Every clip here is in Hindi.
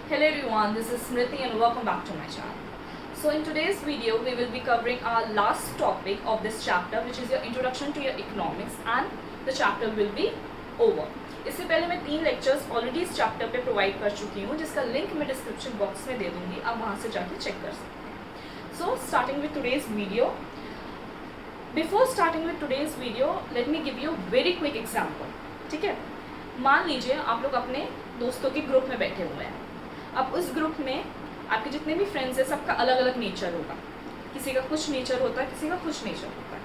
Hello everyone, this is Smriti and welcome back to my channel. So in today's video, we will be covering our last topic of this chapter, which is your introduction to your economics, and the chapter will be over. इससे पहले मैं 3 लेक्चर्स ऑलरेडी इस चैप्टर पे प्रोवाइड कर चुकी हूँ, जिसका लिंक मैं डिस्क्रिप्शन बॉक्स में दे दूँगी, आप वहाँ से जाके चेक कर सकते हैं. So starting with today's video. Before starting with today's video, let me give you a very quick example. ठीक है, मान लीजिए आप लोग अपने दोस्तों के ग्रुप में बैठे हुए हैं. अब उस ग्रुप में आपके जितने भी फ्रेंड्स हैं, सबका अलग अलग नेचर होगा. किसी का कुछ नेचर होता है, किसी का कुछ नेचर होता है.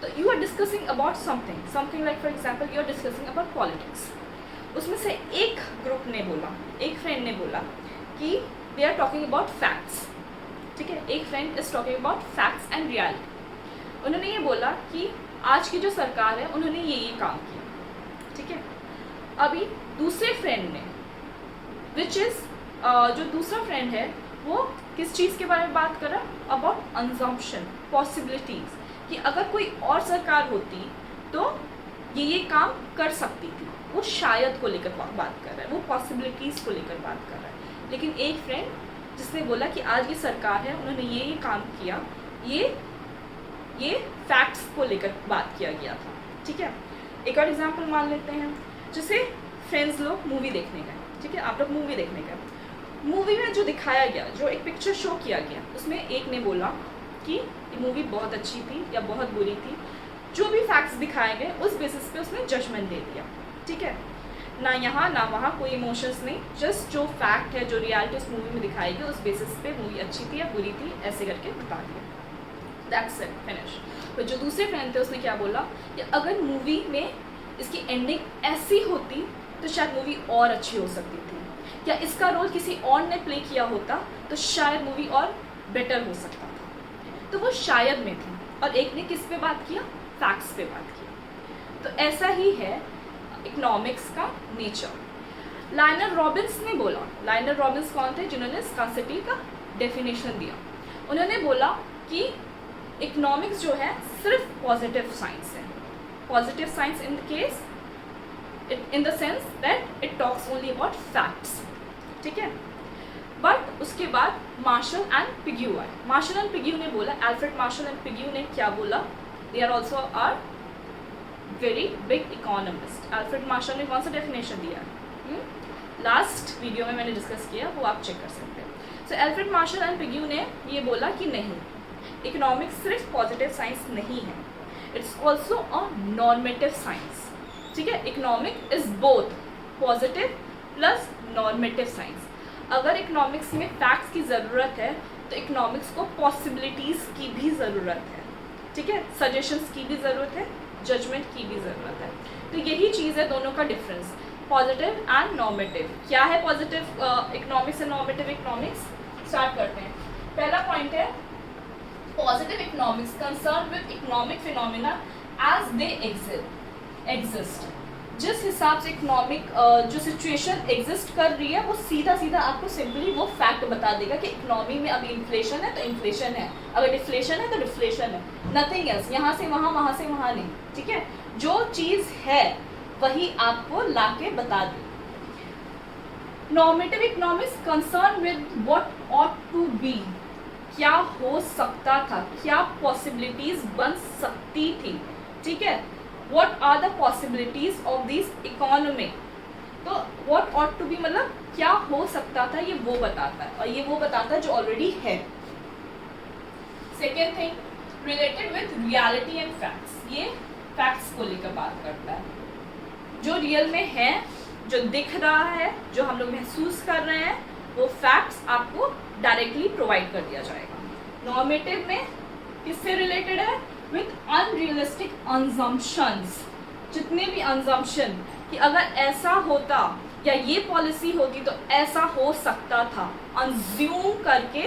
तो you are discussing about something like for example you are discussing about politics. उसमें से एक ग्रुप ने बोला, एक फ्रेंड ने बोला कि we are talking about facts. ठीक है, एक friend is talking about facts and reality. उन्होंने ये बोला कि आज की जो सरकार है उन्होंने ये काम किया. ठीक है, अभी दूसरे फ्रेंड ने विच इज़ जो दूसरा फ्रेंड है वो किस चीज़ के बारे में बात कर रहा है? अबाउट अनजम्पशन, पॉसिबिलिटीज़, कि अगर कोई और सरकार होती तो ये काम कर सकती थी. वो शायद को लेकर बात कर रहा है, वो पॉसिबिलिटीज़ को लेकर बात कर रहा है. लेकिन एक फ्रेंड जिसने बोला कि आज की सरकार है उन्होंने ये काम किया, ये फैक्ट्स को लेकर बात किया गया था. ठीक है, एक और एग्जांपल मान लेते हैं. जैसे फ्रेंड्स लोग मूवी देखने गए. ठीक है, आप लोग मूवी देखने गए. मूवी में जो दिखाया गया, जो एक पिक्चर शो किया गया, उसमें एक ने बोला कि ये मूवी बहुत अच्छी थी या बहुत बुरी थी. जो भी फैक्ट्स दिखाए गए उस बेसिस पे उसने जजमेंट दे दिया. ठीक है, ना यहाँ ना वहाँ कोई इमोशंस नहीं, जस्ट जो फैक्ट है, जो रियलिटी उस मूवी में दिखाई गई उस बेसिस पे मूवी अच्छी थी या बुरी थी ऐसे करके बता दिया. That's it, finish. तो जो दूसरे फ्रेंड थे उसने क्या बोला कि अगर मूवी में इसकी एंडिंग ऐसी होती तो शायद मूवी और अच्छी हो सकती थी, या इसका रोल किसी और ने प्ले किया होता तो शायद मूवी और बेटर हो सकता था. तो वो शायद में थी, और एक ने किस पे बात किया? फैक्ट्स पे बात किया. तो ऐसा ही है इकोनॉमिक्स का नेचर. लायनल रॉबिन्स ने बोला, लायनल रॉबिन्स कौन थे? जिन्होंने स्कार्सिटी का डेफिनेशन दिया. उन्होंने बोला कि इकोनॉमिक्स जो है सिर्फ पॉजिटिव साइंस है. Positive science in the case, in the sense that it talks only about facts. ठीक है, बट उसके बाद मार्शल एंड पिग्यू आए. मार्शल एंड पिग्यू ने बोला, अल्फ्रेड मार्शल एंड पिग्यू ने क्या बोला? They are also are very big economist. Alfred Marshall ने कौन सा डेफिनेशन दिया? लास्ट वीडियो में मैंने डिस्कस किया, वो आप चेक कर सकते हैं. सो अल्फ्रेड मार्शल एंड पिग्यू ने ये बोला कि नहीं, इकोनॉमिक्स सिर्फ पॉजिटिव साइंस नहीं है, it's also a normative science. ठीक है, economic is both positive plus normative science. अगर इकोनॉमिक्स में फैक्ट्स की ज़रूरत है तो इकोनॉमिक्स को पॉसिबिलिटीज़ की भी ज़रूरत है. ठीक है, सजेशंस की भी ज़रूरत है, जजमेंट की भी ज़रूरत है. तो यही चीज़ है दोनों का डिफरेंस, पॉजिटिव एंड नॉर्मेटिव. क्या है positive economics and normative economics? Start करते हैं. पहला पॉइंट है positive economics concern with economic phenomena as they exist. जिस हिसाब से इकोनॉमिक जो सिचुएशन एग्जिस्ट कर रही है वो सीधा सीधा आपको सिंपली वो फैक्ट बता देगा कि इकोनॉमी में अभी इन्फ्लेशन है तो इन्फ्लेशन है, अगर डिफ्लेशन है तो डिफ्लेशन है, नथिंग एल्स. यहाँ से वहाँ से वहाँ नहीं. ठीक है, जो चीज़ है वही आपको लाके बता दे. Normative economics concern with what ought to be, क्या हो सकता था, क्या पॉसिबिलिटीज बन सकती थी. ठीक है, what are the possibilities of this economy. तो what ought to be मतलब क्या हो सकता था, ये वो बताता है, और ये वो बताता है जो ऑलरेडी है. Second thing, related with reality and facts. ये फैक्ट्स को लेकर बात करता है, जो रियल में है, जो दिख रहा है, जो हम लोग महसूस कर रहे हैं, वो फैक्ट्स आपको डायरेक्टली प्रोवाइड कर दिया जाएगा. नॉर्मेटिव में किससे रिलेटेड है? With unrealistic assumptions. जितने भी अनजम्पशन कि अगर ऐसा होता या ये पॉलिसी होती तो ऐसा हो सकता था, अनज्यूम करके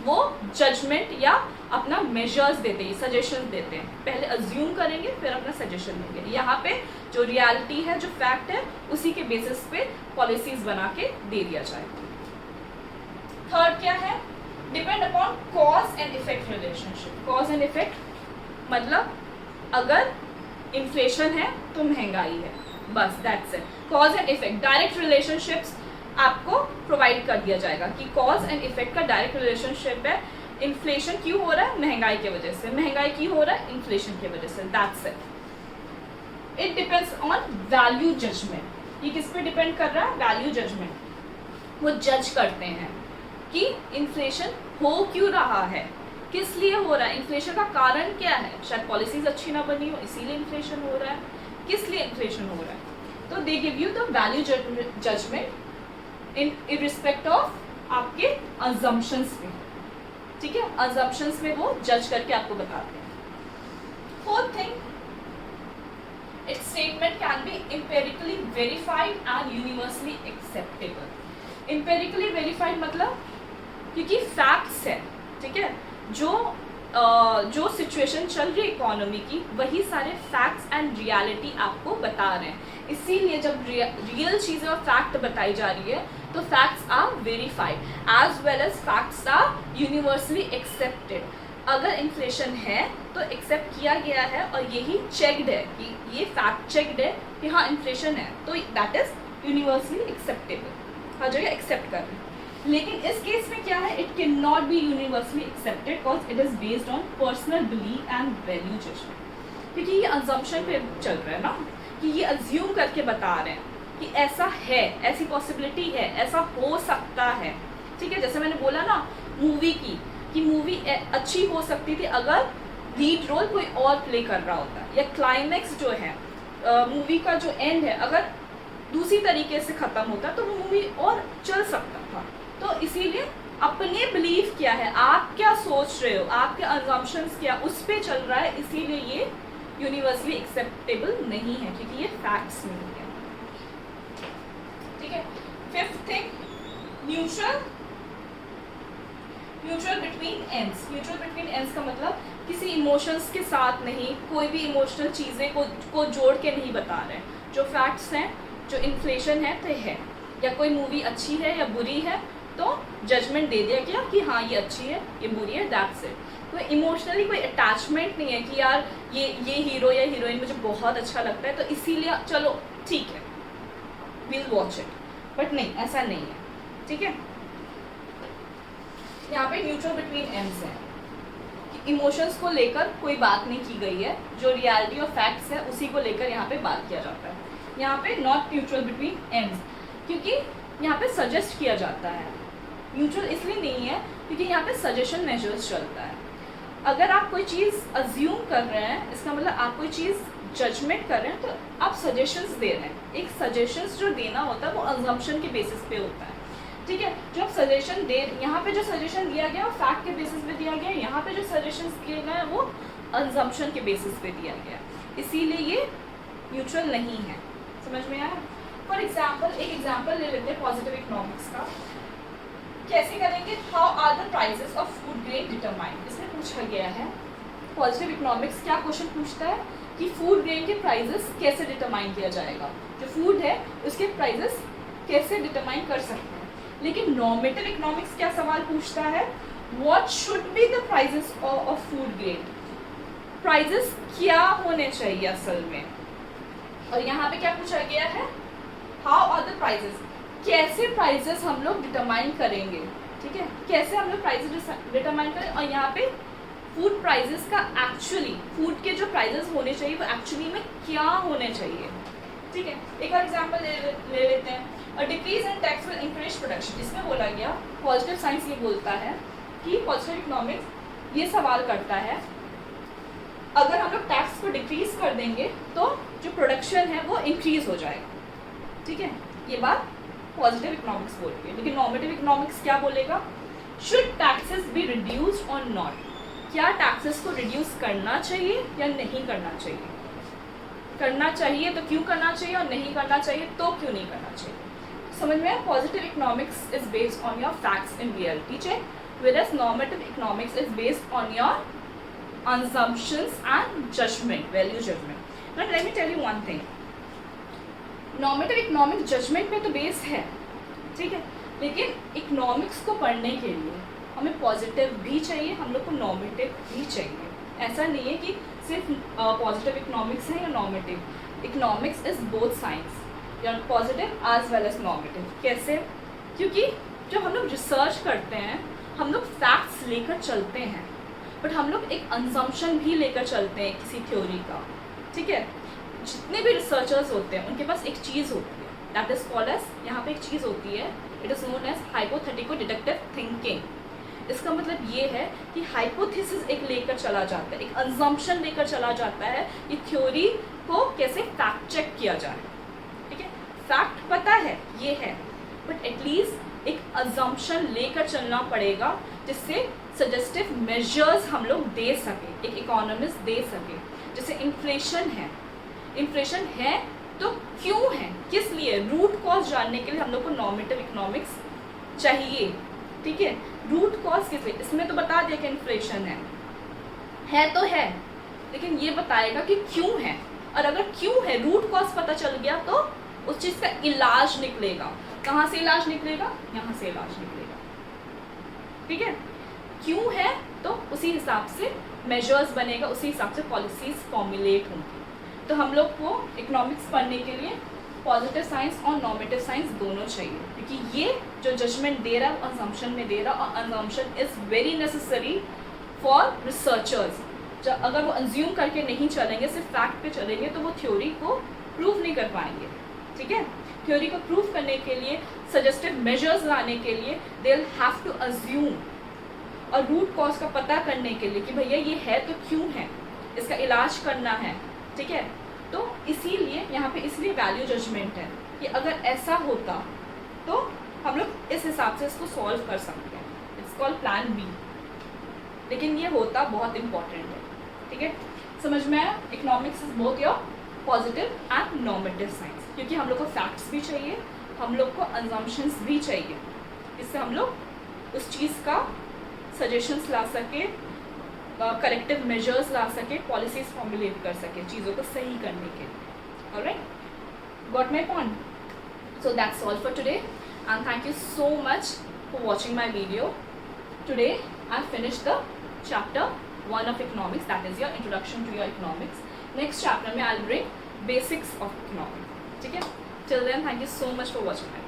वो जजमेंट या अपना मेजर्स देते हैं, सजेशन देते हैं. पहले अज्यूम करेंगे फिर अपना सजेशन देंगे. यहाँ पे जो रियलिटी है, जो फैक्ट है, उसी के बेसिस पे पॉलिसीज बना के दे दिया जाएगा. थर्ड क्या है? Depend upon cos and effect relationship. Cause and effect मतलब अगर इन्फ्लेशन है तो महंगाई है, बस that's it. Cause and effect, direct relationships आपको प्रोवाइड कर दिया जाएगा कि कॉज एंड इफेक्ट का डायरेक्ट रिलेशनशिप है। इन्फ्लेशन क्यों हो रहा है? महंगाई की वजह से। महंगाई क्यों हो रहा है? इन्फ्लेशन की वजह से। That's it. It depends on value judgement. ये किस पे डिपेंड कर रहा है? Value judgement. वो जज करते हैं कि इन्फ्लेशन हो क्यों रहा है, किस लिए हो रहा है, इन्फ्लेशन का कारण क्या है। शायद पॉलिसीज अच्छी ना बनी हो इसीलिए इन्फ्लेशन हो रहा है। किस लिए इन्फ्लेशन हो रहा है? तो they give you the value judgement in respect of आपके अजम्पशंस में। ठीक है, अजम्पशंस में वो जज करके आपको बताते हैं। Fourth thing, it's statement can be empirically verified and universally acceptable. Empirically verified मतलब क्योंकि फैक्ट्स है, ठीक है, जो सिचुएशन चल रही है इकोनॉमी की वही सारे फैक्ट्स एंड रियलिटी आपको बता रहे हैं। इसीलिए जब रियल चीज़ें और फैक्ट बताई जा रही है तो facts are verified as well as facts are universally accepted. अगर इन्फ्लेशन है तो एक्सेप्ट किया गया है और यही चेक्ड है कि ये फैक्ट चेक्ड है कि हाँ इन्फ्लेशन है, तो दैट इज यूनिवर्सली एक्सेप्टेबल, हर जगह एक्सेप्ट कर रहे हैं। लेकिन इस केस में क्या है? It can not be universally accepted because it is based on personal belief and value judgement. क्योंकि ये अजम्पशन पे चल रहा है ना, कि ये अज्यूम करके बता रहे हैं कि ऐसा है, ऐसी पॉसिबिलिटी है, ऐसा हो सकता है। ठीक है, जैसे मैंने बोला ना मूवी की, कि मूवी अच्छी हो सकती थी अगर लीड रोल कोई और प्ले कर रहा होता, या क्लाइमैक्स जो है मूवी का जो एंड है अगर दूसरी तरीके से ख़त्म होता तो वो मूवी और चल सकता था। तो इसीलिए अपने बिलीफ क्या है, आप क्या सोच रहे हो, आपके अजम्पशंस क्या, उस पर चल रहा है, इसीलिए ये यूनिवर्सली एक्सेप्टेबल नहीं है क्योंकि ये फैक्ट्स नहीं है। ठीक है, fifth thing, neutral between ends. Neutral between ends का मतलब किसी इमोशंस के साथ नहीं, कोई भी इमोशनल चीज़ें को जोड़ के नहीं बता रहे हैं। जो फैक्ट्स हैं, जो इन्फ्लेशन है तो है, या कोई मूवी अच्छी है या बुरी है तो जजमेंट दे दिया गया कि हाँ ये अच्छी है ये बुरी है, दैट्स इट। तो इमोशनली कोई अटैचमेंट नहीं है कि यार ये हीरो या हीरोइन मुझे बहुत अच्छा लगता है तो इसीलिए चलो ठीक है विल वॉच इट, बट नहीं, ऐसा नहीं है। ठीक है, यहाँ पे न्यूट्रल बिटवीन एंड्स है कि इमोशंस को लेकर कोई बात नहीं की गई है, जो रियलिटी और फैक्ट्स है उसी को लेकर यहाँ पे बात किया जाता है। यहाँ पे नॉट न्यूट्रल बिटवीन एंड्स, क्योंकि यहाँ पे सजेस्ट किया जाता है। न्यूट्रल इसलिए नहीं है क्योंकि यहाँ पे सजेशन मेजर्स चलता है। अगर आप कोई चीज़ अज्यूम कर रहे हैं, इसका मतलब आप कोई चीज़ जजमेंट कर रहे हैं तो आप सजेशंस दे रहे हैं। एक सजेशंस जो देना होता है वो अजम्पशन के बेसिस पे होता है। ठीक है, जो आप सजेशन दे, यहाँ पे जो सजेशन दिया गया वो फैक्ट के बेसिस पे दिया गया, यहाँ पे जो सजेशंस दिए गए वो अजम्पशन के बेसिस पे दिया गया, इसीलिए ये न्यूट्रल नहीं है। समझ में आया? फॉर एग्जाम्पल, एक एग्जाम्पल ले लेते हैं पॉजिटिव इकोनॉमिक्स का। कैसे करेंगे? How are the prices of food grain determined. इसमें पूछा गया है पॉजिटिव इकोनॉमिक्स क्या क्वेश्चन पूछता है कि फूड ग्रेन के प्राइसेस कैसे डिटरमाइन किया जाएगा, जो फूड है उसके प्राइसेस कैसे डिटरमाइन कर सकते हैं। लेकिन नॉर्मेटिव इकोनॉमिक्स क्या सवाल पूछता है? What should be the prices of food grain. Prices क्या होने चाहिए असल में, और यहाँ पे क्या पूछा गया है? हाउ आर द प्राइसेस, कैसे प्राइसेस हम लोग डिटरमाइन करेंगे। ठीक है, कैसे हम लोग प्राइसेस डिटरमाइन करें, और यहाँ पे फूड प्राइसेस का एक्चुअली, फूड के जो प्राइसेस होने चाहिए वो एक्चुअली में क्या होने चाहिए। ठीक है, एक और एग्जांपल ले लेते हैं। A decrease in tax will encourage production. इसमें बोला गया, पॉजिटिव साइंस ये बोलता है कि पॉजिटिव इकोनॉमिक्स ये सवाल करता है अगर हम लोग टैक्स को डिक्रीज कर देंगे तो जो प्रोडक्शन है वो इंक्रीज हो जाएगा। ठीक है, ये बात पॉजिटिव इकोनॉमिक्स बोलती है। लेकिन नॉर्मेटिव इकोनॉमिक्स क्या बोलेगा? शुड टैक्सेस बी रिड्यूस्ड और नॉट। क्या टैक्सेस को रिड्यूस करना चाहिए या नहीं करना चाहिए? करना चाहिए तो क्यों करना चाहिए, और नहीं करना चाहिए तो क्यों नहीं करना चाहिए। समझ में? Positive economics is based on your facts in reality check, whereas normative economics is based on your assumptions and judgment, value judgment. Now let me tell you one thing. Normative economics judgment पे तो बेस है, ठीक है, लेकिन इकोनॉमिक्स को पढ़ने के लिए हमें पॉजिटिव भी चाहिए, हम लोग को नॉर्मेटिव भी चाहिए। ऐसा नहीं है कि सिर्फ पॉजिटिव इकोनॉमिक्स है या normative. Economics is both science, positive as well as normative. कैसे? क्योंकि जब हम लोग रिसर्च करते हैं हम लोग फैक्ट्स लेकर चलते हैं, बट हम लोग एक अनजम्पशन भी लेकर चलते हैं किसी थ्योरी का, ठीक है। जितने भी रिसर्चर्स होते हैं उनके पास एक चीज़ होती है, दैट इज कॉल्ड एज, यहाँ पे एक चीज़ होती है, it is known as hypothetico deductive thinking. इसका मतलब ये है कि हाइपोथेसिस एक लेकर चला जाता है, एक अनजम्पशन लेकर चला जाता है कि थ्योरी को कैसे फैक्ट चेक किया जाए, ठीक है। फैक्ट पता है ये है, बट एटलीस्ट एक अजम्पशन लेकर चलना पड़ेगा जिससे सजेस्टिव मेजर्स हम लोग दे सके, एक इकोनॉमिस्ट दे सके। जैसे इन्फ्लेशन है तो क्यों है, किस लिए, रूट कॉज जानने के लिए हम लोग को नॉर्मेटिव इकोनॉमिक्स चाहिए, ठीक है। रूट कॉज किस लिए, इसमें तो बता दिया कि इन्फ्लेशन है तो है, लेकिन ये बताएगा कि क्यों है, और अगर क्यों है, रूट कॉज पता चल गया तो उस चीज़ का इलाज निकलेगा। कहाँ से इलाज निकलेगा, यहाँ से इलाज निकलेगा, ठीक है। क्यों है तो उसी हिसाब से मेजर्स बनेगा, उसी हिसाब से पॉलिसीज फॉर्मुलेट होंगी। तो हम लोग को इकोनॉमिक्स पढ़ने के लिए पॉजिटिव साइंस और नॉर्मेटिव साइंस दोनों चाहिए, क्योंकि ये जो जजमेंट दे रहा है वो असम्पशन में दे रहा है, और assumption is very necessary for researchers. जब अगर वो अज्यूम करके नहीं चलेंगे, सिर्फ फैक्ट पे चलेंगे, तो वो थ्योरी को प्रूव नहीं कर पाएंगे, ठीक है। थ्योरी को प्रूव करने के लिए, सजेस्टिव मेजर्स लाने के लिए they will have to assume, और रूट कॉज का पता करने के लिए कि भैया ये है तो क्यों है, इसका इलाज करना है, ठीक है। तो इसीलिए यहाँ पे इसलिए वैल्यू जजमेंट है कि अगर ऐसा होता तो हम लोग इस हिसाब से इसको सॉल्व कर सकते हैं, इट्स कॉल्ड प्लान बी। लेकिन ये होता बहुत इंपॉर्टेंट है, ठीक है। समझ में आया, economics is both your positive and normative science, क्योंकि हम लोग को फैक्ट्स भी चाहिए, हम लोग को अजम्पशंस भी चाहिए, इससे हम लोग उस चीज़ का सजेशंस ला सके, करेक्टिव मेजर्स ला सके, पॉलिसीज फॉर्मुलेट कर सके चीज़ों को सही करने के लिए। Alright, got my point? So that's all for today and thank you so much for watching my video. Today I finish the chapter 1 of economics, that is your introduction to your economics. Next chapter में I'll bring basics of economics, ठीक है। Till then, thank you so much for watching my video.